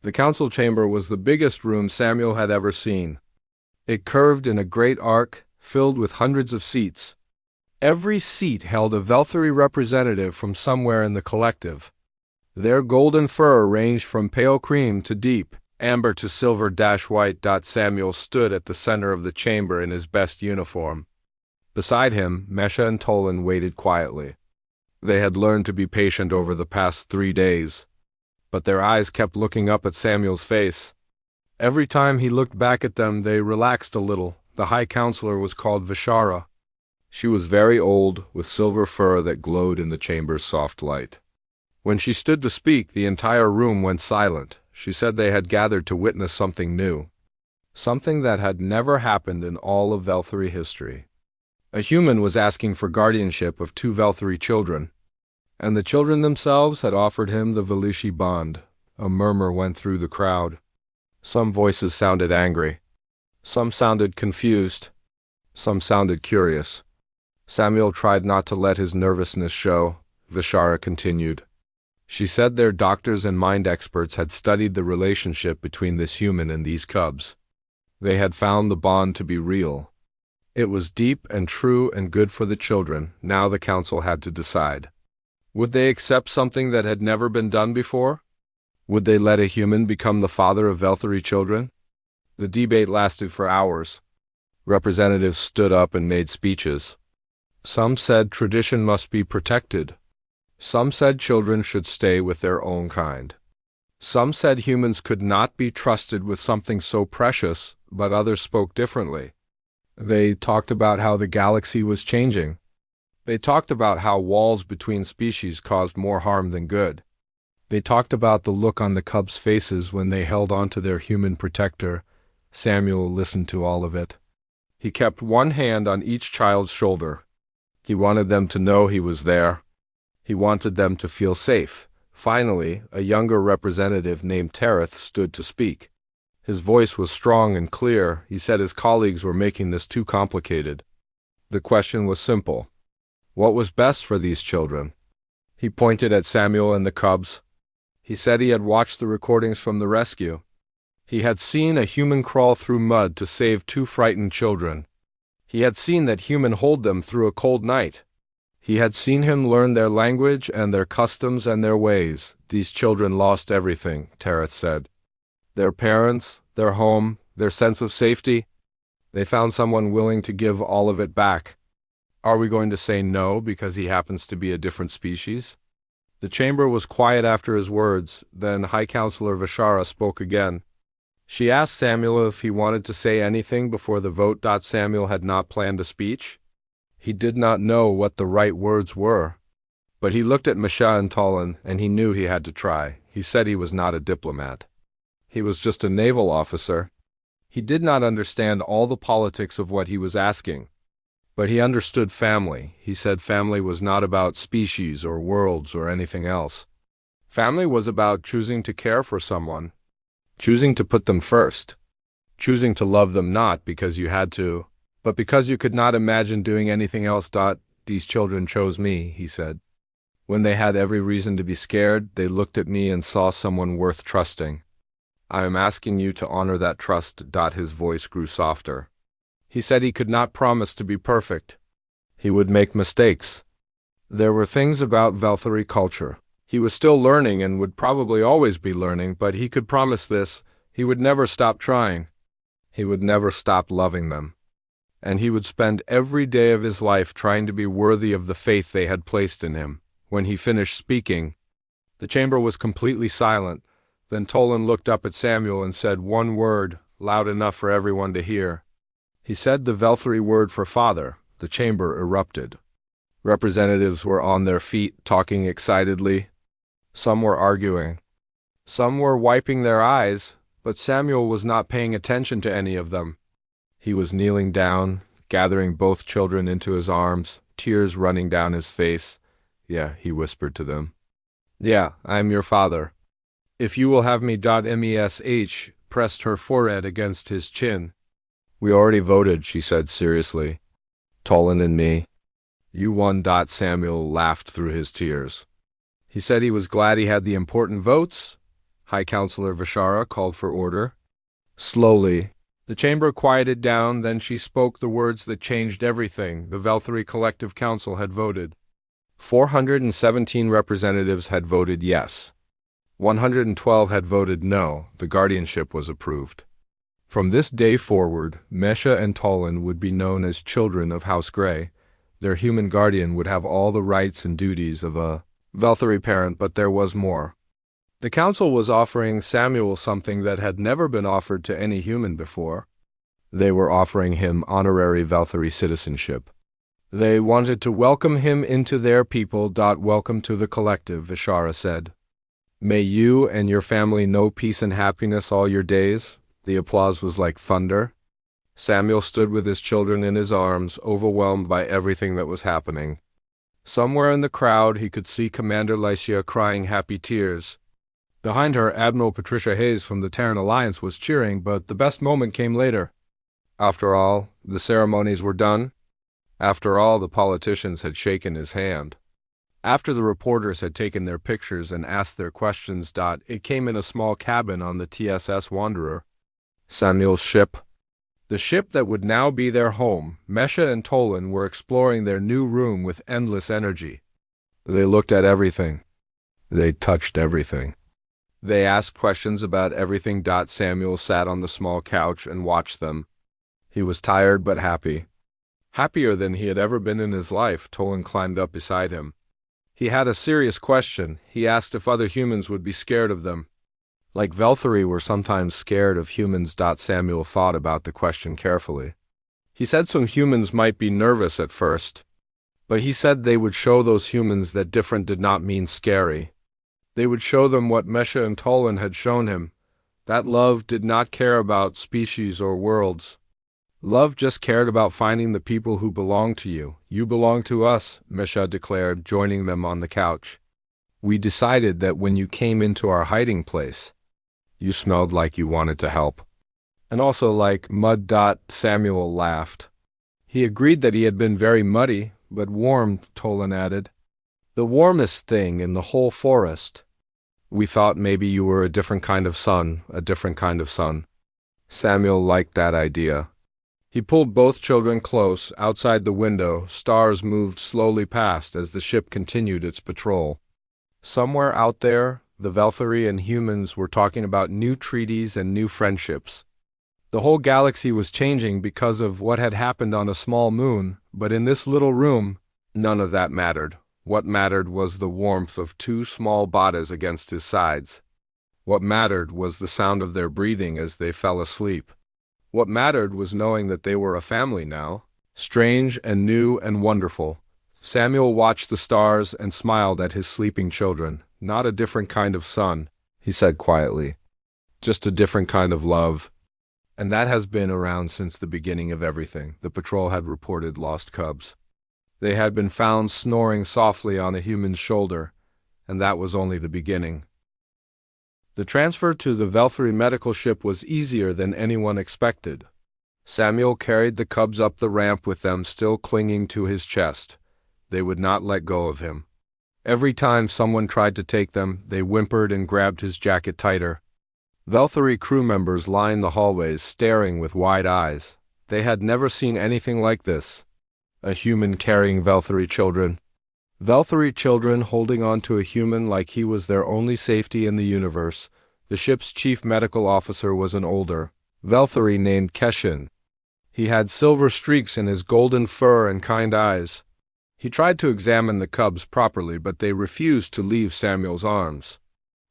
The council chamber was the biggest room Samuel had ever seen. It curved in a great arc, filled with hundreds of seats. Every seat held a Velthary representative from somewhere in the collective. Their golden fur ranged from pale cream to deep amber to silver-white. Samuel stood at the center of the chamber in his best uniform. Beside him, Mesha and Tolan waited quietly. They had learned to be patient over the past 3 days, but their eyes kept looking up at Samuel's face. Every time he looked back at them, they relaxed a little. The High Counselor was called Vishara. She was very old, with silver fur that glowed in the chamber's soft light. When she stood to speak, the entire room went silent. She said they had gathered to witness something new, something that had never happened in all of Velthary history. A human was asking for guardianship of 2 Velthary children, and the children themselves had offered him the Velushi bond. A murmur went through the crowd. Some voices sounded angry. Some sounded confused. Some sounded curious. Samuel tried not to let his nervousness show. Vishara continued. She said their doctors and mind experts had studied the relationship between this human and these cubs. They had found the bond to be real. It was deep and true and good for the children. Now the council had to decide. Would they accept something that had never been done before? Would they let a human become the father of Velthary children? The debate lasted for hours. Representatives stood up and made speeches. Some said tradition must be protected. Some said children should stay with their own kind. Some said humans could not be trusted with something so precious, but others spoke differently. They talked about how the galaxy was changing. They talked about how walls between species caused more harm than good. They talked about the look on the cubs' faces when they held onto their human protector. Samuel listened to all of it. He kept one hand on each child's shoulder. He wanted them to know he was there. He wanted them to feel safe. Finally, a younger representative named Tereth stood to speak. His voice was strong and clear. He said his colleagues were making this too complicated. The question was simple. What was best for these children? He pointed at Samuel and the cubs. He said he had watched the recordings from the rescue. He had seen a human crawl through mud to save 2 frightened children. He had seen that human hold them through a cold night. He had seen him learn their language and their customs and their ways. These children lost everything, Tereth said. Their parents, their home, their sense of safety. They found someone willing to give all of it back. Are we going to say no because he happens to be a different species? The chamber was quiet after his words. Then High Counselor Vishara spoke again. She asked Samuel if he wanted to say anything before the vote. Samuel had not planned a speech. He did not know what the right words were. But he looked at Mesha and Tolan, and he knew he had to try. He said he was not a diplomat. He was just a naval officer. He did not understand all the politics of what he was asking. But he understood family. He said family was not about species or worlds or anything else. Family was about choosing to care for someone, choosing to put them first, choosing to love them not because you had to, but because you could not imagine doing anything else. These children chose me, he said. When they had every reason to be scared, they looked at me and saw someone worth trusting. I am asking you to honor that trust. His voice grew softer. He said he could not promise to be perfect. He would make mistakes. There were things about Velthary culture. He was still learning and would probably always be learning, but he could promise this: he would never stop trying. He would never stop loving them. And he would spend every day of his life trying to be worthy of the faith they had placed in him. When he finished speaking, the chamber was completely silent. Then Tolan looked up at Samuel and said one word, loud enough for everyone to hear. He said the Velthary word for father. The chamber erupted. Representatives were on their feet, talking excitedly. Some were arguing. Some were wiping their eyes, but Samuel was not paying attention to any of them. He was kneeling down, gathering both children into his arms, tears running down his face. Yeah, he whispered to them. Yeah, I am your father. If you will have me. Mesh pressed her forehead against his chin. We already voted, she said seriously. Tolan and me. You won. Samuel laughed through his tears. He said he was glad he had the important votes. High Counselor Vishara called for order. Slowly, the chamber quieted down, then she spoke the words that changed everything. The Velthari Collective Council had voted. 417 representatives had voted yes. 112 had voted no. The guardianship was approved. From this day forward, Mesha and Tolan would be known as children of House Grey. Their human guardian would have all the rights and duties of a Velthari parent, but there was more. The council was offering Samuel something that had never been offered to any human before. They were offering him honorary Velthari citizenship. They wanted to welcome him into their people. Welcome to the collective, Vishara said. May you and your family know peace and happiness all your days. The applause was like thunder. Samuel stood with his children in his arms, overwhelmed by everything that was happening. Somewhere in the crowd he could see Commander Lycia crying happy tears. Behind her, Admiral Patricia Hayes from the Terran Alliance was cheering, but the best moment came later. After all, the ceremonies were done. After all, the politicians had shaken his hand. After the reporters had taken their pictures and asked their questions, it came in a small cabin on the TSS Wanderer. Samuel's ship. The ship that would now be their home. Mesha and Tolan were exploring their new room with endless energy. They looked at everything. They touched everything. They asked questions about everything. Samuel sat on the small couch and watched them. He was tired but happy. Happier than he had ever been in his life. Tolan climbed up beside him. He had a serious question. He asked if other humans would be scared of them. Like Velthari were sometimes scared of humans. Samuel thought about the question carefully. He said some humans might be nervous at first, but he said they would show those humans that different did not mean scary. They would show them what Mesha and Tolan had shown him, that love did not care about species or worlds. Love just cared about finding the people who belonged to you. You belong to us, Mesha declared, joining them on the couch. We decided that when you came into our hiding place, you smelled like you wanted to help. And also like mud. Samuel laughed. He agreed that he had been very muddy, but warm, Tolan added. The warmest thing in the whole forest. We thought maybe you were a different kind of sun, a different kind of sun. Samuel liked that idea. He pulled both children close. Outside the window, stars moved slowly past as the ship continued its patrol. Somewhere out there, the Velthari and humans were talking about new treaties and new friendships. The whole galaxy was changing because of what had happened on a small moon, but in this little room, none of that mattered. What mattered was the warmth of two small bodies against his sides. What mattered was the sound of their breathing as they fell asleep. What mattered was knowing that they were a family now, strange and new and wonderful. Samuel watched the stars and smiled at his sleeping children. Not a different kind of sun, he said quietly. Just a different kind of love. And that has been around since the beginning of everything. The patrol had reported lost cubs. They had been found snoring softly on a human's shoulder, and that was only the beginning. The transfer to the Velthari medical ship was easier than anyone expected. Samuel carried the cubs up the ramp with them still clinging to his chest. They would not let go of him. Every time someone tried to take them, they whimpered and grabbed his jacket tighter. Velthari crew members lined the hallways, staring with wide eyes. They had never seen anything like this. A human carrying Velthari children. Velthari children holding on to a human like he was their only safety in the universe. The ship's chief medical officer was an older Velthari named Keshin. He had silver streaks in his golden fur and kind eyes. He tried to examine the cubs properly, but they refused to leave Samuel's arms.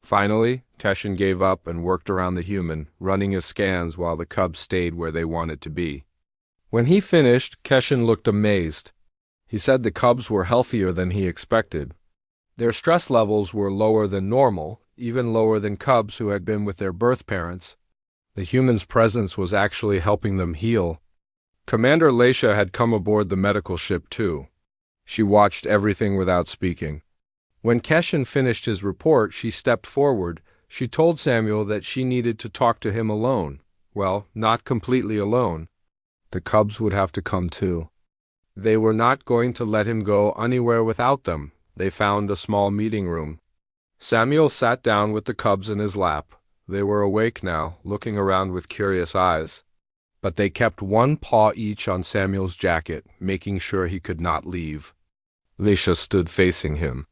Finally, Keshin gave up and worked around the human, running his scans while the cubs stayed where they wanted to be. When he finished, Keshin looked amazed. He said the cubs were healthier than he expected. Their stress levels were lower than normal, even lower than cubs who had been with their birth parents. The human's presence was actually helping them heal. Commander Leisha had come aboard the medical ship too. She watched everything without speaking. When Keshin finished his report, she stepped forward. She told Samuel that she needed to talk to him alone. Well, not completely alone. The cubs would have to come too. They were not going to let him go anywhere without them. They found a small meeting room. Samuel sat down with the cubs in his lap. They were awake now, looking around with curious eyes. But they kept one paw each on Samuel's jacket, making sure he could not leave. Leisha stood facing him.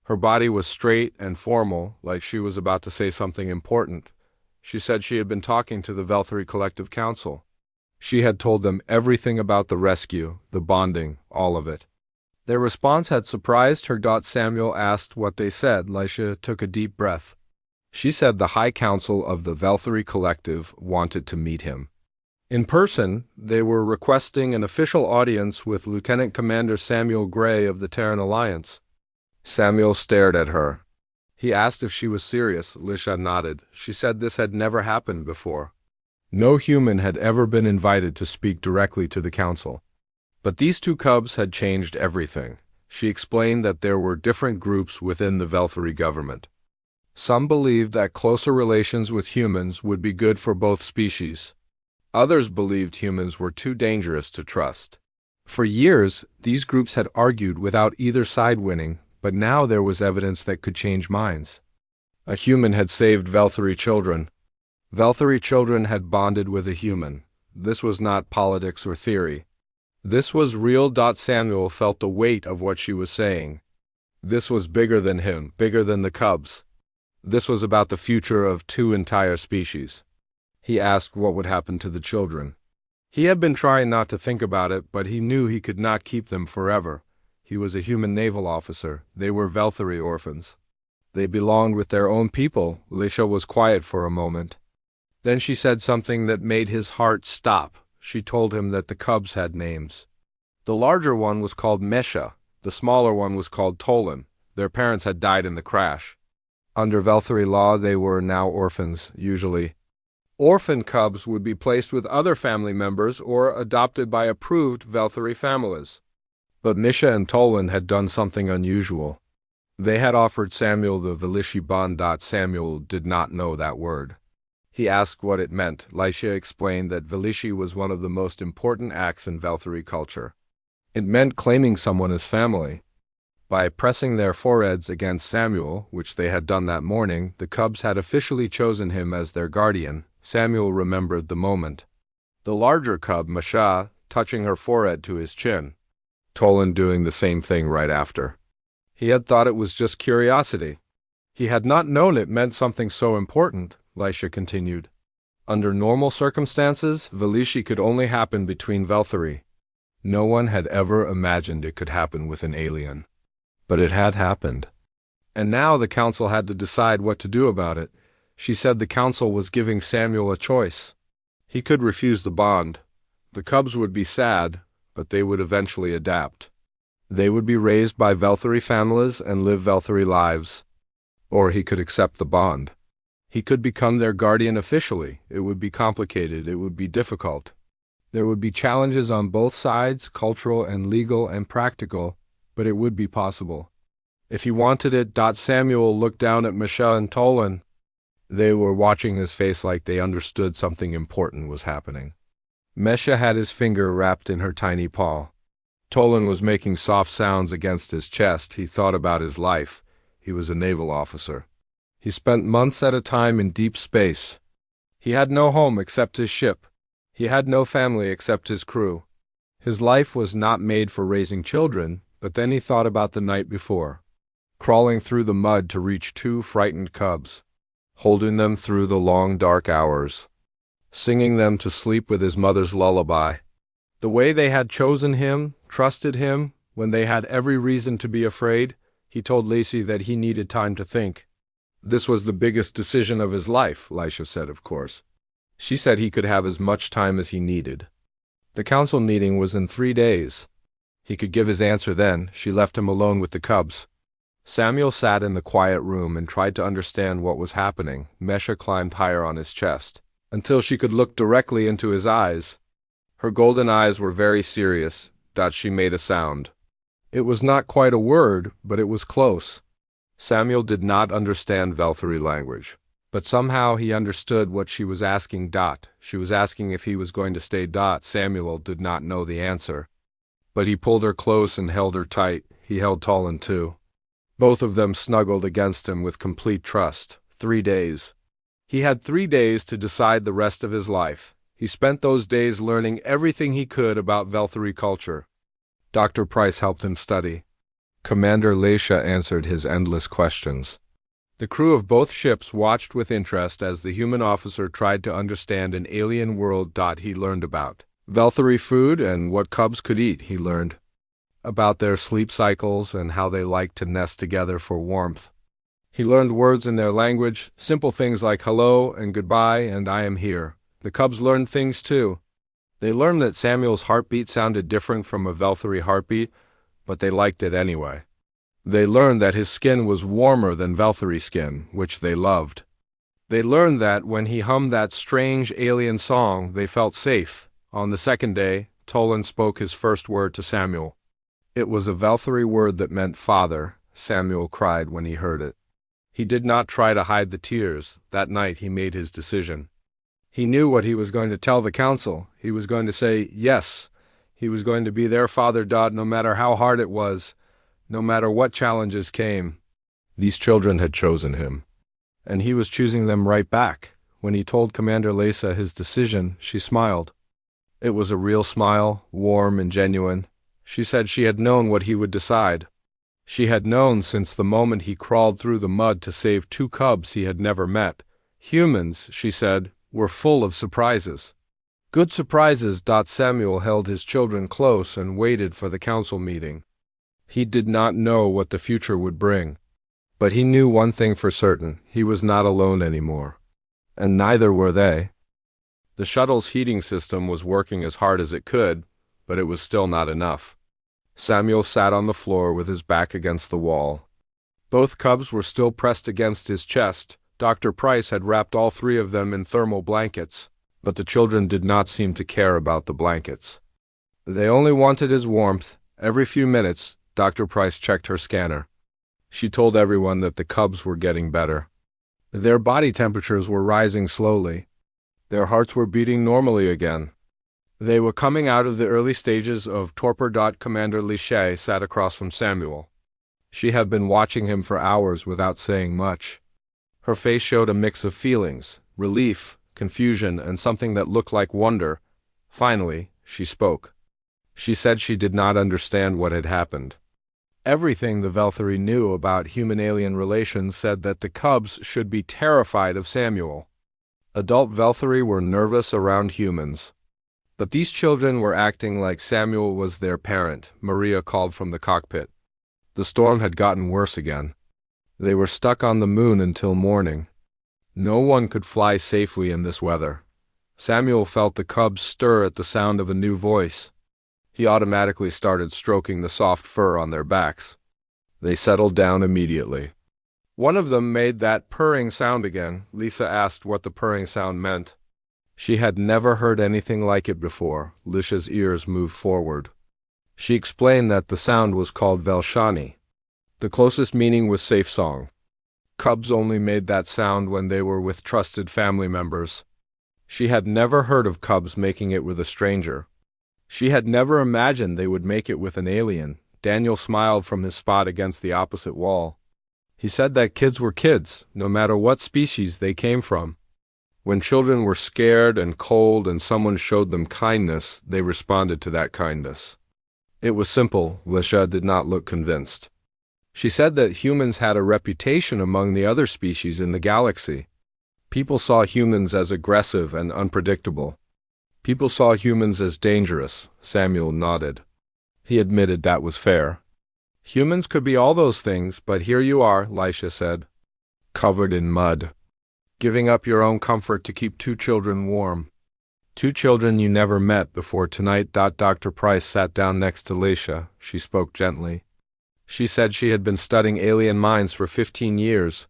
Her body was straight and formal, like she was about to say something important. She said she had been talking to the Velthary Collective Council. She had told them everything about the rescue, the bonding, all of it. Their response had surprised her. Samuel asked what they said. Leisha took a deep breath. She said the High Council of the Velthary Collective wanted to meet him. In person, they were requesting an official audience with Lieutenant Commander Samuel Gray of the Terran Alliance. Samuel stared at her. He asked if she was serious. Leisha nodded. She said this had never happened before. No human had ever been invited to speak directly to the council. But these two cubs had changed everything. She explained that there were different groups within the Velthary government. Some believed that closer relations with humans would be good for both species. Others believed humans were too dangerous to trust. For years, these groups had argued without either side winning, but now there was evidence that could change minds. A human had saved Velthary children. Velthary children had bonded with a human. This was not politics or theory. This was real. Samuel felt the weight of what she was saying. This was bigger than him, bigger than the cubs. This was about the future of two entire species. He asked what would happen to the children. He had been trying not to think about it, but he knew he could not keep them forever. He was a human naval officer. They were Velthary orphans. They belonged with their own people. Leisha was quiet for a moment. Then she said something that made his heart stop. She told him that the cubs had names. The larger one was called Mesha. The smaller one was called Tolan. Their parents had died in the crash. Under Velthary law, they were now orphans, usually. Orphan cubs would be placed with other family members or adopted by approved Velthary families. But Misha and Tolan had done something unusual. They had offered Samuel the Velishi bond. Samuel did not know that word. He asked what it meant. Leisha explained that Velishi was one of the most important acts in Velthary culture. It meant claiming someone as family. By pressing their foreheads against Samuel, which they had done that morning, the cubs had officially chosen him as their guardian. Samuel remembered the moment. The larger cub, Masha, touching her forehead to his chin. Tolan doing the same thing right after. He had thought it was just curiosity. He had not known it meant something so important, Leisha continued. Under normal circumstances, Velishi could only happen between Velthary. No one had ever imagined it could happen with an alien. But it had happened. And now the council had to decide what to do about it. She said the council was giving Samuel a choice. He could refuse the bond. The cubs would be sad, but they would eventually adapt. They would be raised by Velthary families and live Velthary lives. Or he could accept the bond. He could become their guardian officially. It would be complicated. It would be difficult. There would be challenges on both sides, cultural and legal and practical, but it would be possible. If he wanted it. Samuel looked down at Misha and Tolan. They were watching his face like they understood something important was happening. Mesha had his finger wrapped in her tiny paw. Tolan was making soft sounds against his chest. He thought about his life. He was a naval officer. He spent months at a time in deep space. He had no home except his ship. He had no family except his crew. His life was not made for raising children, but then he thought about the night before, crawling through the mud to reach two frightened cubs, holding them through the long dark hours, singing them to sleep with his mother's lullaby. The way they had chosen him, trusted him, when they had every reason to be afraid. He told Lacey that he needed time to think. This was the biggest decision of his life, Leisha said, of course. She said he could have as much time as he needed. The council meeting was in 3 days. He could give his answer then. She left him alone with the cubs. Samuel sat in the quiet room and tried to understand what was happening. Mesha climbed higher on his chest, until she could look directly into his eyes. Her golden eyes were very serious. She made a sound. It was not quite a word, but it was close. Samuel did not understand Velthary language, but somehow he understood what she was asking. She was asking if he was going to stay. Samuel did not know the answer, but he pulled her close and held her tight. He held Tolan too. Both of them snuggled against him with complete trust. 3 days. He had 3 days to decide the rest of his life. He spent those days learning everything he could about Velthari culture. Dr. Price helped him study. Commander Leisha answered his endless questions. The crew of both ships watched with interest as the human officer tried to understand an alien world. He learned about Velthari food and what cubs could eat. He learned about their sleep cycles and how they liked to nest together for warmth. He learned words in their language, simple things like hello and goodbye and I am here. The cubs learned things too. They learned that Samuel's heartbeat sounded different from a Velthari heartbeat, but they liked it anyway. They learned that his skin was warmer than Velthari skin, which they loved. They learned that when he hummed that strange alien song, they felt safe. On the second day, Tolan spoke his first word to Samuel. It was a Velthari word that meant father. Samuel cried when he heard it. He did not try to hide the tears. That night he made his decision. He knew what he was going to tell the council. He was going to say yes. He was going to be their father. No matter how hard it was, no matter what challenges came. These children had chosen him, and he was choosing them right back. When he told Commander Leisa his decision, she smiled. It was a real smile, warm and genuine. She said she had known what he would decide. She had known since the moment he crawled through the mud to save 2 cubs he had never met. Humans, she said, were full of surprises. Good surprises. Samuel held his children close and waited for the council meeting. He did not know what the future would bring, but he knew one thing for certain: he was not alone anymore. And neither were they. The shuttle's heating system was working as hard as it could, but it was still not enough. Samuel sat on the floor with his back against the wall. Both cubs were still pressed against his chest. Dr. Price had wrapped all 3 of them in thermal blankets, but the children did not seem to care about the blankets. They only wanted his warmth. Every few minutes, Dr. Price checked her scanner. She told everyone that the cubs were getting better. Their body temperatures were rising slowly. Their hearts were beating normally again. They were coming out of the early stages of torpor. Commander Lichet sat across from Samuel. She had been watching him for hours without saying much. Her face showed a mix of feelings: relief, confusion, and something that looked like wonder. Finally, she spoke. She said she did not understand what had happened. Everything the Velthari knew about human-alien relations said that the cubs should be terrified of Samuel. Adult Velthari were nervous around humans. But these children were acting like Samuel was their parent. Maria called from the cockpit. The storm had gotten worse again. They were stuck on the moon until morning. No one could fly safely in this weather. Samuel felt the cubs stir at the sound of a new voice. He automatically started stroking the soft fur on their backs. They settled down immediately. One of them made that purring sound again. Lisa asked what the purring sound meant. She had never heard anything like it before. Lisha's ears moved forward. She explained that the sound was called Velshani. The closest meaning was safe song. Cubs only made that sound when they were with trusted family members. She had never heard of cubs making it with a stranger. She had never imagined they would make it with an alien. Daniel smiled from his spot against the opposite wall. He said that kids were kids, no matter what species they came from. When children were scared and cold and someone showed them kindness, they responded to that kindness. It was simple. Lisha did not look convinced. She said that humans had a reputation among the other species in the galaxy. People saw humans as aggressive and unpredictable. People saw humans as dangerous. Samuel nodded. He admitted that was fair. Humans could be all those things, but here you are, Lisha said, covered in mud, giving up your own comfort to keep 2 children warm. 2 children you never met before tonight. Dr. Price sat down next to Lisha. She spoke gently. She said she had been studying alien minds for 15 years.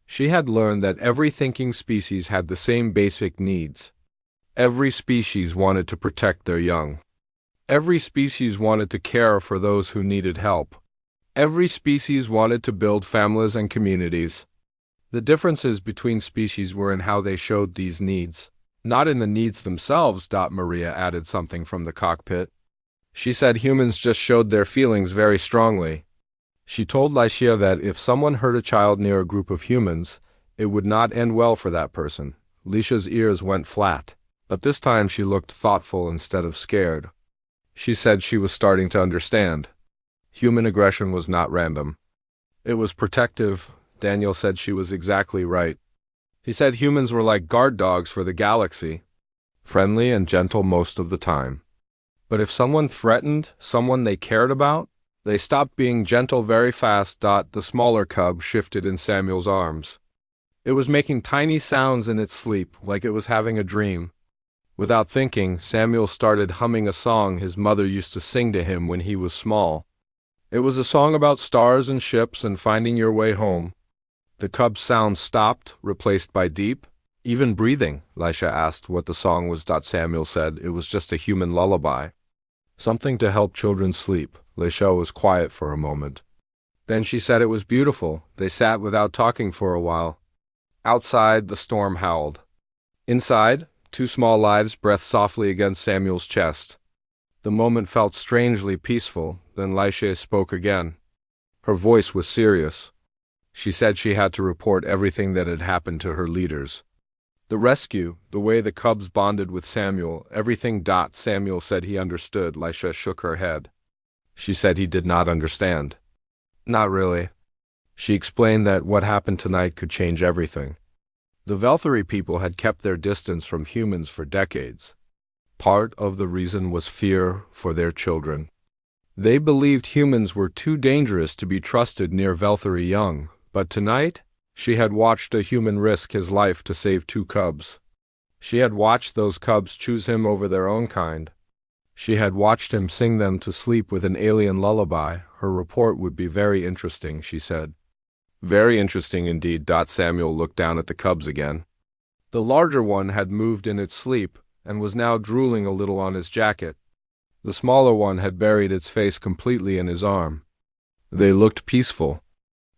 She had learned that every thinking species had the same basic needs. Every species wanted to protect their young. Every species wanted to care for those who needed help. Every species wanted to build families and communities. The differences between species were in how they showed these needs, not in the needs themselves. Maria added something from the cockpit. She said humans just showed their feelings very strongly. She told Lycia that if someone hurt a child near a group of humans, it would not end well for that person. Lycia's ears went flat, but this time she looked thoughtful instead of scared. She said she was starting to understand. Human aggression was not random. It was protective. Daniel said she was exactly right. He said humans were like guard dogs for the galaxy, friendly and gentle most of the time. But if someone threatened someone they cared about, they stopped being gentle very fast. The smaller cub shifted in Samuel's arms. It was making tiny sounds in its sleep, like it was having a dream. Without thinking, Samuel started humming a song his mother used to sing to him when he was small. It was a song about stars and ships and finding your way home. The cub's sound stopped, replaced by deep, even breathing. Lycia asked what the song was. Samuel said it was just a human lullaby. Something to help children sleep. Lycia was quiet for a moment. Then she said it was beautiful. They sat without talking for a while. Outside, the storm howled. Inside, two small lives breathed softly against Samuel's chest. The moment felt strangely peaceful. Then Lycia spoke again. Her voice was serious. She said she had to report everything that had happened to her leaders. The rescue, the way the cubs bonded with Samuel, everything. Samuel said he understood. Lycia shook her head. She said he did not understand. Not really. She explained that what happened tonight could change everything. The Velthari people had kept their distance from humans for decades. Part of the reason was fear for their children. They believed humans were too dangerous to be trusted near Velthari young, but tonight, she had watched a human risk his life to save two cubs. She had watched those cubs choose him over their own kind. She had watched him sing them to sleep with an alien lullaby. Her report would be very interesting, she said. Very interesting indeed. Samuel looked down at the cubs again. The larger one had moved in its sleep and was now drooling a little on his jacket. The smaller one had buried its face completely in his arm. They looked peaceful.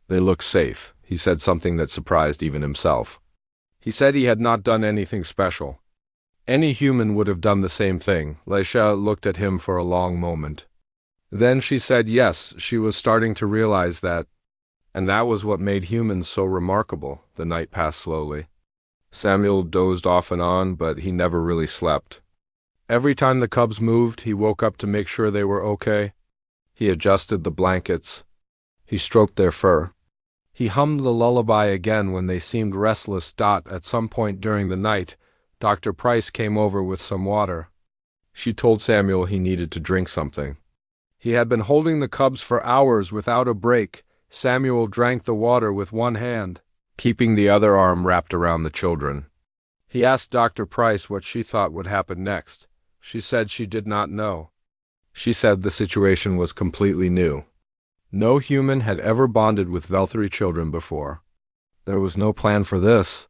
They looked safe. He said something that surprised even himself. He said he had not done anything special. Any human would have done the same thing. Lycia looked at him for a long moment. Then she said yes, she was starting to realize that. And that was what made humans so remarkable. The night passed slowly. Samuel dozed off and on, but he never really slept. Every time the cubs moved, he woke up to make sure they were okay. He adjusted the blankets. He stroked their fur. He hummed the lullaby again when they seemed restless. At some point during the night, Dr. Price came over with some water. She told Samuel he needed to drink something. He had been holding the cubs for hours without a break. Samuel drank the water with one hand, keeping the other arm wrapped around the children. He asked Dr. Price what she thought would happen next. She said she did not know. She said the situation was completely new. No human had ever bonded with Velthari children before. There was no plan for this.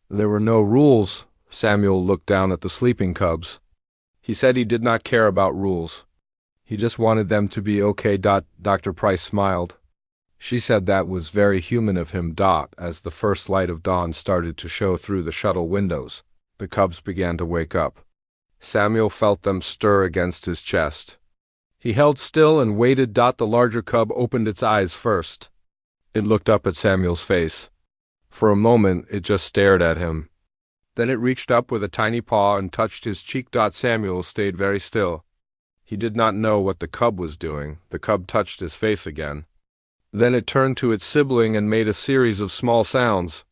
There were no rules. Samuel looked down at the sleeping cubs. He said he did not care about rules. He just wanted them to be okay. Dr. Price smiled. She said that was very human of him. As the first light of dawn started to show through the shuttle windows, the cubs began to wake up. Samuel felt them stir against his chest. He held still and waited. The larger cub opened its eyes first. It looked up at Samuel's face. For a moment, it just stared at him. Then it reached up with a tiny paw and touched his cheek. Samuel stayed very still. He did not know what the cub was doing. The cub touched his face again. Then it turned to its sibling and made a series of small sounds.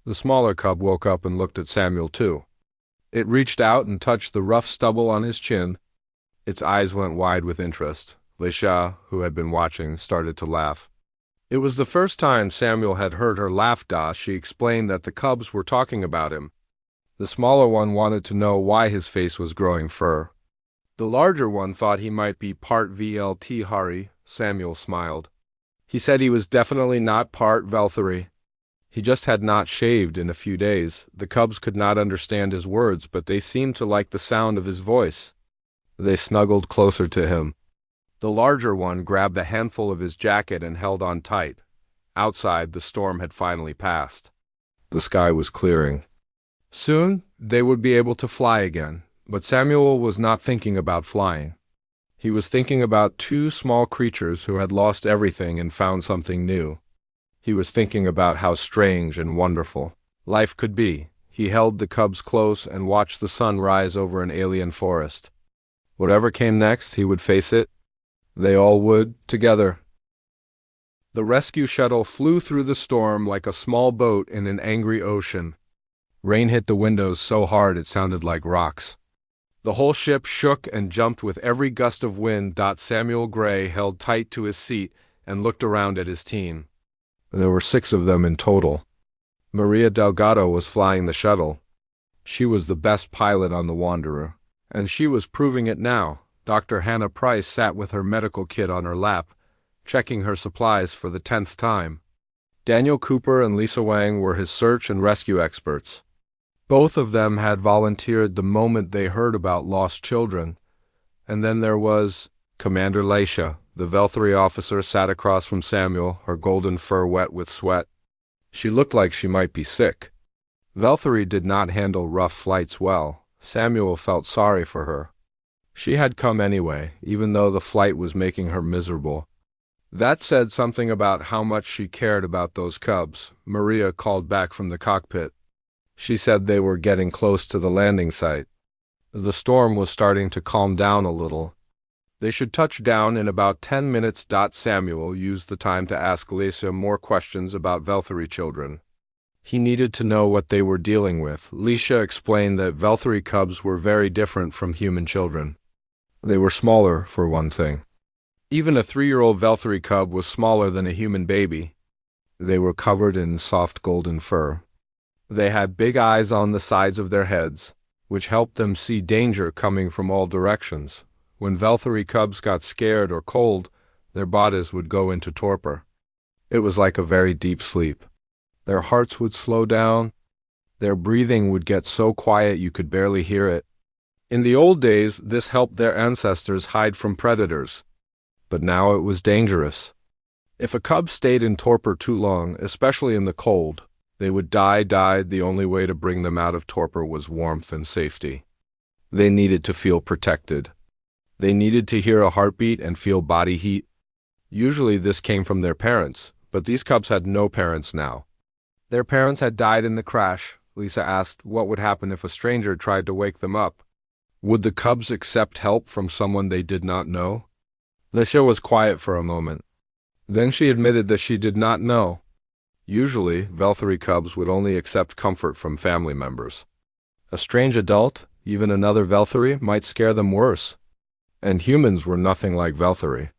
The smaller cub woke up and looked at Samuel too. It reached out and touched the rough stubble on his chin. Its eyes went wide with interest. Lycia, who had been watching, started to laugh. It was the first time Samuel had heard her laugh. She explained that the cubs were talking about him. The smaller one wanted to know why his face was growing fur. The larger one thought he might be part VLT Hari. Samuel smiled. He said he was definitely not part Velthari. He just had not shaved in a few days. The cubs could not understand his words, but they seemed to like the sound of his voice. They snuggled closer to him. The larger one grabbed a handful of his jacket and held on tight. Outside, the storm had finally passed. The sky was clearing. Soon, they would be able to fly again, but Samuel was not thinking about flying. He was thinking about two small creatures who had lost everything and found something new. He was thinking about how strange and wonderful life could be. He held the cubs close and watched the sun rise over an alien forest. Whatever came next, he would face it. They all would, together. The rescue shuttle flew through the storm like a small boat in an angry ocean. Rain hit the windows so hard it sounded like rocks. The whole ship shook and jumped with every gust of wind. Samuel Gray held tight to his seat and looked around at his team. There were 6 of them in total. Maria Delgado was flying the shuttle. She was the best pilot on the Wanderer, and she was proving it now. Dr. Hannah Price sat with her medical kit on her lap, checking her supplies for the 10th time. Daniel Cooper and Lisa Wang were his search and rescue experts. Both of them had volunteered the moment they heard about lost children. And then there was Commander Leisha. The Velthary officer sat across from Samuel, her golden fur wet with sweat. She looked like she might be sick. Velthary did not handle rough flights well. Samuel felt sorry for her. She had come anyway, even though the flight was making her miserable. That said something about how much she cared about those cubs. Maria called back from the cockpit. She said they were getting close to the landing site. The storm was starting to calm down a little. They should touch down in about 10 minutes. Samuel used the time to ask Leisha more questions about Velthary children. He needed to know what they were dealing with. Leisha explained that Velthary cubs were very different from human children. They were smaller, for one thing. Even a 3-year-old Velthary cub was smaller than a human baby. They were covered in soft golden fur. They had big eyes on the sides of their heads, which helped them see danger coming from all directions. When Velthary cubs got scared or cold, their bodies would go into torpor. It was like a very deep sleep. Their hearts would slow down. Their breathing would get so quiet you could barely hear it. In the old days, this helped their ancestors hide from predators. But now it was dangerous. If a cub stayed in torpor too long, especially in the cold, they would die. The only way to bring them out of torpor was warmth and safety. They needed to feel protected. They needed to hear a heartbeat and feel body heat. Usually this came from their parents, but these cubs had no parents now. Their parents had died in the crash. Lisa asked what would happen if a stranger tried to wake them up. Would the cubs accept help from someone they did not know? Lisa was quiet for a moment. Then she admitted that she did not know. Usually, Velthary cubs would only accept comfort from family members. A strange adult, even another Velthary, might scare them worse. And humans were nothing like Velthary.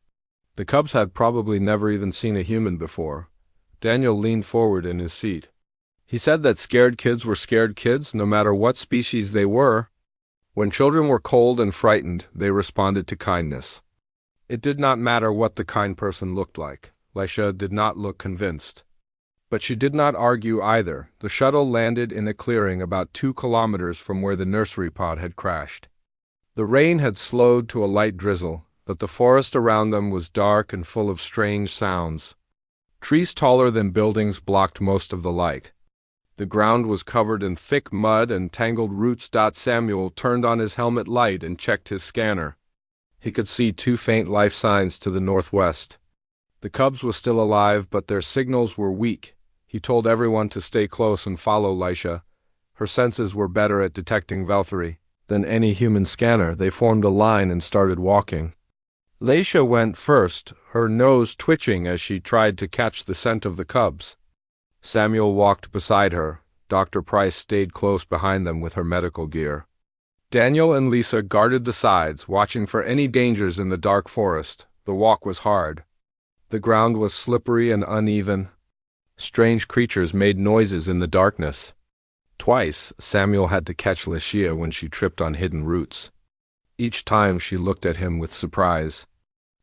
The cubs had probably never even seen a human before. Daniel leaned forward in his seat. He said that scared kids were scared kids, no matter what species they were. When children were cold and frightened, they responded to kindness. It did not matter what the kind person looked like. Leisha did not look convinced. But she did not argue either. The shuttle landed in a clearing about 2 kilometers from where the nursery pod had crashed. The rain had slowed to a light drizzle, but the forest around them was dark and full of strange sounds. Trees taller than buildings blocked most of the light. The ground was covered in thick mud and tangled roots. Samuel turned on his helmet light and checked his scanner. He could see 2 faint life signs to the northwest. The cubs were still alive, but their signals were weak. He told everyone to stay close and follow Leisha. Her senses were better at detecting Velthary than any human scanner. They formed a line and started walking. Leisha went first, her nose twitching as she tried to catch the scent of the cubs. Samuel walked beside her. Dr. Price stayed close behind them with her medical gear. Daniel and Lisa guarded the sides, watching for any dangers in the dark forest. The walk was hard. The ground was slippery and uneven. Strange creatures made noises in the darkness. Twice, Samuel had to catch Leisha when she tripped on hidden roots. Each time she looked at him with surprise.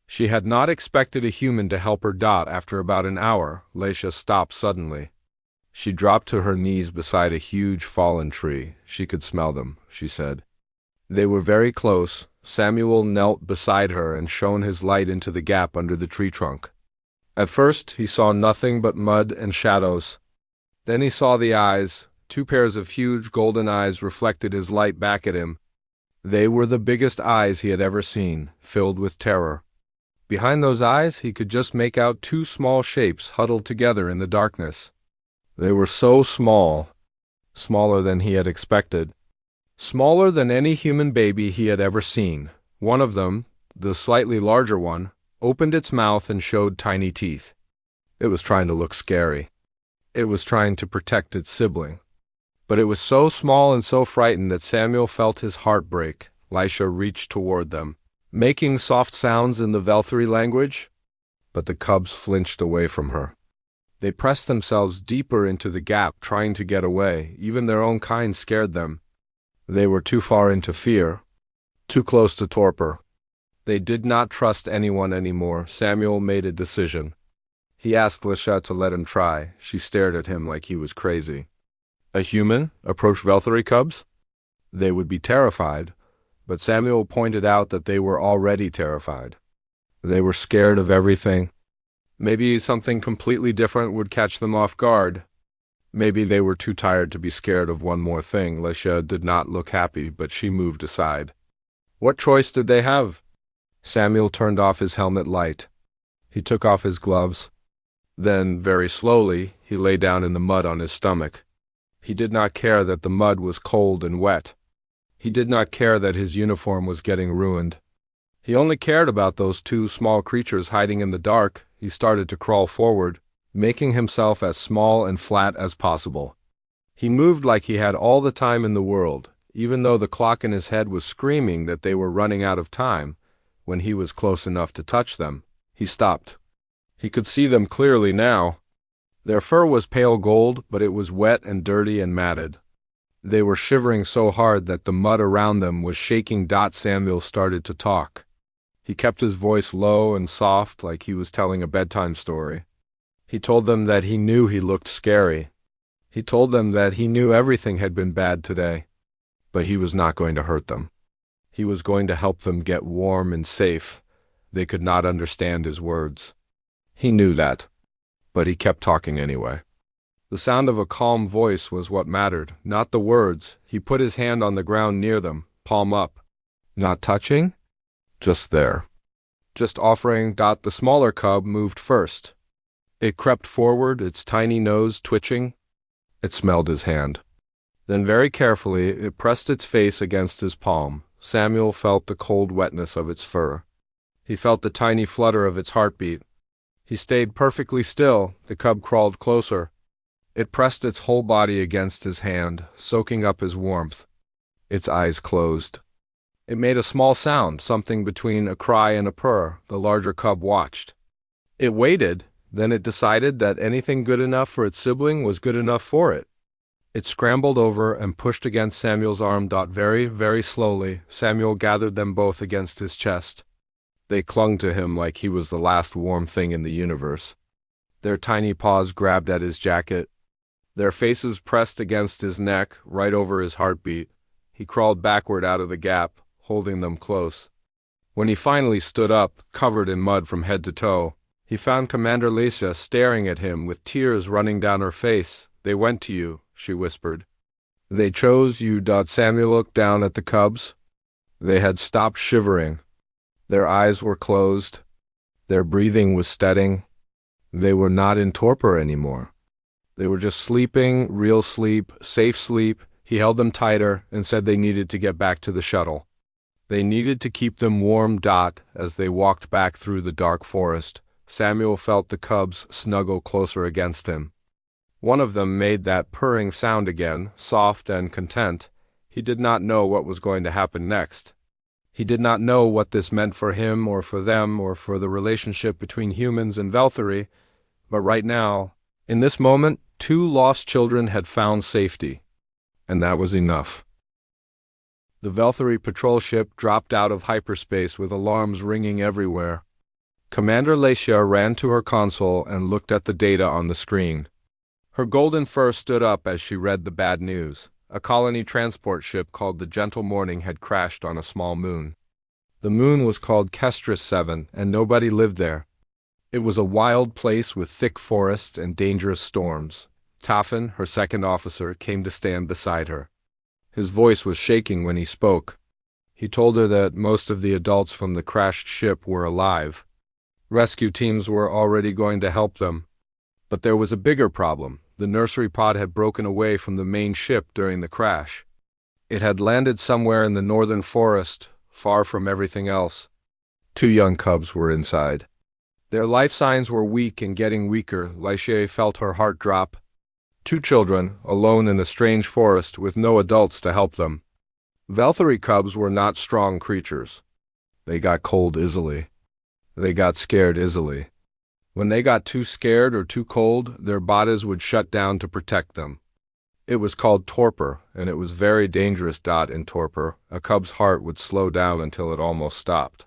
She had not expected a human to help her. After about an hour, Leisha stopped suddenly. She dropped to her knees beside a huge fallen tree. She could smell them, she said. They were very close. Samuel knelt beside her and shone his light into the gap under the tree trunk. At first, he saw nothing but mud and shadows. Then he saw the eyes. 2 pairs of huge golden eyes reflected his light back at him. They were the biggest eyes he had ever seen, filled with terror. Behind those eyes he could just make out two small shapes huddled together in the darkness. They were so small, smaller than he had expected, smaller than any human baby he had ever seen. One of them, the slightly larger one, opened its mouth and showed tiny teeth. It was trying to look scary. It was trying to protect its sibling. But it was so small and so frightened that Samuel felt his heart break. Lisha reached toward them, making soft sounds in the Velthari language, but the cubs flinched away from her. They pressed themselves deeper into the gap, trying to get away. Even their own kind scared them. They were too far into fear, too close to torpor. They did not trust anyone anymore. Samuel made a decision. He asked Lisha to let him try. She stared at him like he was crazy. A human approach Velthari cubs? They would be terrified, but Samuel pointed out that they were already terrified. They were scared of everything. Maybe something completely different would catch them off guard. Maybe they were too tired to be scared of one more thing. Lisha did not look happy, but she moved aside. What choice did they have? Samuel turned off his helmet light. He took off his gloves. Then, very slowly, he lay down in the mud on his stomach. He did not care that the mud was cold and wet. He did not care that his uniform was getting ruined. He only cared about those two small creatures hiding in the dark. He started to crawl forward, making himself as small and flat as possible. He moved like he had all the time in the world, even though the clock in his head was screaming that they were running out of time. When he was close enough to touch them, he stopped. He could see them clearly now. Their fur was pale gold, but it was wet and dirty and matted. They were shivering so hard that the mud around them was shaking. Samuel started to talk. He kept his voice low and soft like he was telling a bedtime story. He told them that he knew he looked scary. He told them that he knew everything had been bad today, but he was not going to hurt them. He was going to help them get warm and safe. They could not understand his words. He knew that, but he kept talking anyway. The sound of a calm voice was what mattered, not the words. He put his hand on the ground near them, palm up. Not touching? Just there. Just offering. The smaller cub moved first. It crept forward, its tiny nose twitching. It smelled his hand. Then very carefully it pressed its face against his palm. Samuel felt the cold wetness of its fur. He felt the tiny flutter of its heartbeat. He stayed perfectly still. The cub crawled closer. It pressed its whole body against his hand, soaking up his warmth. Its eyes closed. It made a small sound, something between a cry and a purr. The larger cub watched. It waited, then it decided that anything good enough for its sibling was good enough for it. It scrambled over and pushed against Samuel's arm. Very, very slowly, Samuel gathered them both against his chest. They clung to him like he was the last warm thing in the universe. Their tiny paws grabbed at his jacket. Their faces pressed against his neck, right over his heartbeat. He crawled backward out of the gap, holding them close. When he finally stood up, covered in mud from head to toe, he found Commander Lisha staring at him with tears running down her face. They went to you, she whispered. They chose you. Samuel looked down at the cubs. They had stopped shivering. Their eyes were closed. Their breathing was steadying. They were not in torpor anymore. They were just sleeping, real sleep, safe sleep. He held them tighter and said they needed to get back to the shuttle. They needed to keep them warm. As they walked back through the dark forest, Samuel felt the cubs snuggle closer against him. One of them made that purring sound again, soft and content. He did not know what was going to happen next. He did not know what this meant for him or for them or for the relationship between humans and Velthari, but right now, in this moment, 2 lost children had found safety, and that was enough. The Velthari patrol ship dropped out of hyperspace with alarms ringing everywhere. Commander Lisha ran to her console and looked at the data on the screen. Her golden fur stood up as she read the bad news. A colony transport ship called the Gentle Morning had crashed on a small moon. The moon was called Kestris 7, and nobody lived there. It was a wild place with thick forests and dangerous storms. Tafin, her second officer, came to stand beside her. His voice was shaking when he spoke. He told her that most of the adults from the crashed ship were alive. Rescue teams were already going to help them. But there was a bigger problem. The nursery pod had broken away from the main ship during the crash. It had landed somewhere in the northern forest, far from everything else. 2 young cubs were inside. Their life signs were weak and getting weaker. Laishe felt her heart drop. 2 children, alone in a strange forest with no adults to help them. Valkyrie cubs were not strong creatures. They got cold easily. They got scared easily. When they got too scared or too cold, their bodies would shut down to protect them. It was called torpor, and it was very dangerous. In torpor, a cub's heart would slow down until it almost stopped.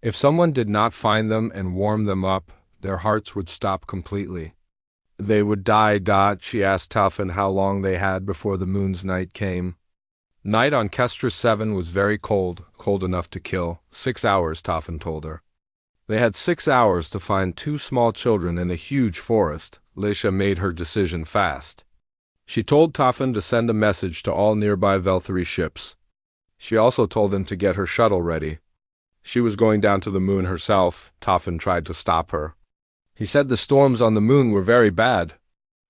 If someone did not find them and warm them up, their hearts would stop completely. They would die. She asked Taufin how long they had before the moon's night came. Night on Kestra 7 was very cold, cold enough to kill. 6 hours, Taufin told her. They had 6 hours to find 2 small children in a huge forest. Leisha made her decision fast. She told Taufin to send a message to all nearby Valkyrie ships. She also told him to get her shuttle ready. She was going down to the moon herself. Taufin tried to stop her. He said the storms on the moon were very bad.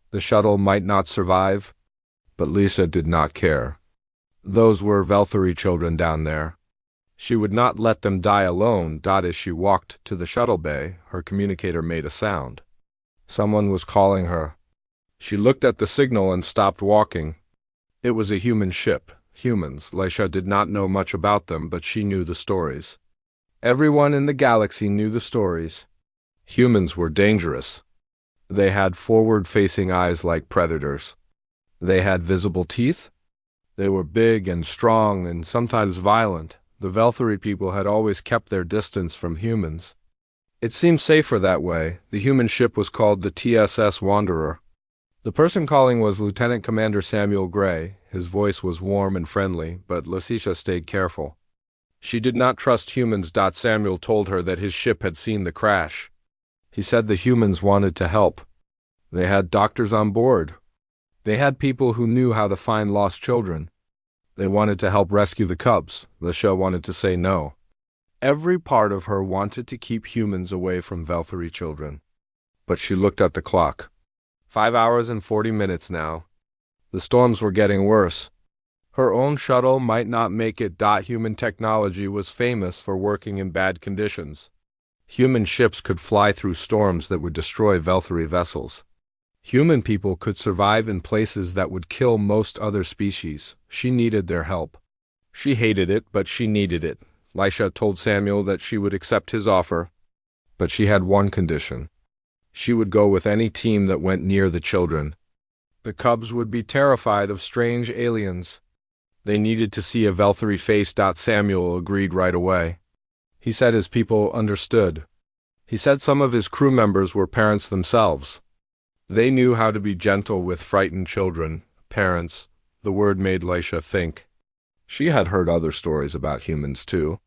The shuttle might not survive, but Lisa did not care. Those were Valkyrie children down there. She would not let them die alone. As she walked to the shuttle bay, her communicator made a sound. Someone was calling her. She looked at the signal and stopped walking. It was a human ship. Humans. Leisha did not know much about them, but she knew the stories. Everyone in the galaxy knew the stories. Humans were dangerous. They had forward-facing eyes like predators. They had visible teeth. They were big and strong and sometimes violent. The Valkyrie people had always kept their distance from humans. It seemed safer that way. The human ship was called the TSS Wanderer. The person calling was Lieutenant Commander Samuel Gray. His voice was warm and friendly, but Letitia stayed careful. She did not trust humans. Samuel told her that his ship had seen the crash. He said the humans wanted to help. They had doctors on board. They had people who knew how to find lost children. They wanted to help rescue the cubs. Leisha wanted to say no. Every part of her wanted to keep humans away from Valkyrie children. But she looked at the clock. 5 hours and 40 minutes now. The storms were getting worse. Her own shuttle might not make it. Human technology was famous for working in bad conditions. Human ships could fly through storms that would destroy Valkyrie vessels. Human people could survive in places that would kill most other species. She needed their help. She hated it, but she needed it. Leisha told Samuel that she would accept his offer, but she had one condition. She would go with any team that went near the children. The cubs would be terrified of strange aliens. They needed to see a Valkyrie face. Samuel agreed right away. He said his people understood. He said some of his crew members were parents themselves. They knew how to be gentle with frightened children. Parents. The word made Leisha think. She had heard other stories about humans too.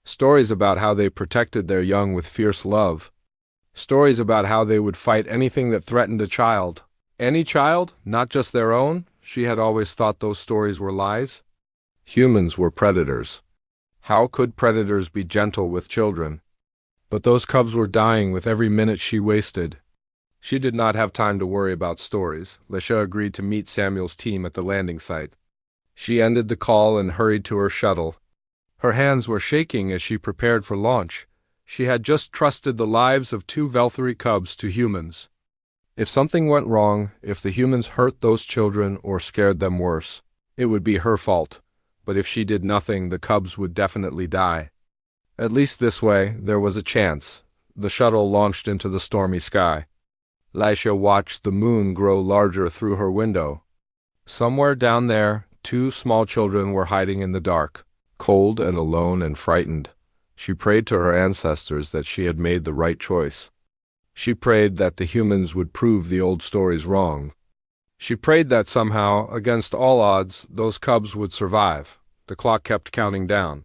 Stories about how they protected their young with fierce love. Stories about how they would fight anything that threatened a child. Any child, not just their own. She had always thought those stories were lies. Humans were predators. How could predators be gentle with children? But those cubs were dying with every minute she wasted. She did not have time to worry about stories. Leisha agreed to meet Samuel's team at the landing site. She ended the call and hurried to her shuttle. Her hands were shaking as she prepared for launch. She had just trusted the lives of 2 Valkyrie cubs to humans. If something went wrong, if the humans hurt those children or scared them worse, it would be her fault. But if she did nothing, the cubs would definitely die. At least this way, there was a chance. The shuttle launched into the stormy sky. Leisha watched the moon grow larger through her window. Somewhere down there, 2 small children were hiding in the dark, cold and alone and frightened. She prayed to her ancestors that she had made the right choice. She prayed that the humans would prove the old stories wrong. She prayed that somehow, against all odds, those cubs would survive. The clock kept counting down.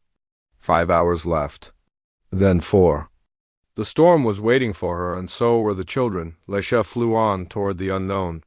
5 hours left. Then 4. The storm was waiting for her, and so were the children. Leisha flew on toward the unknown.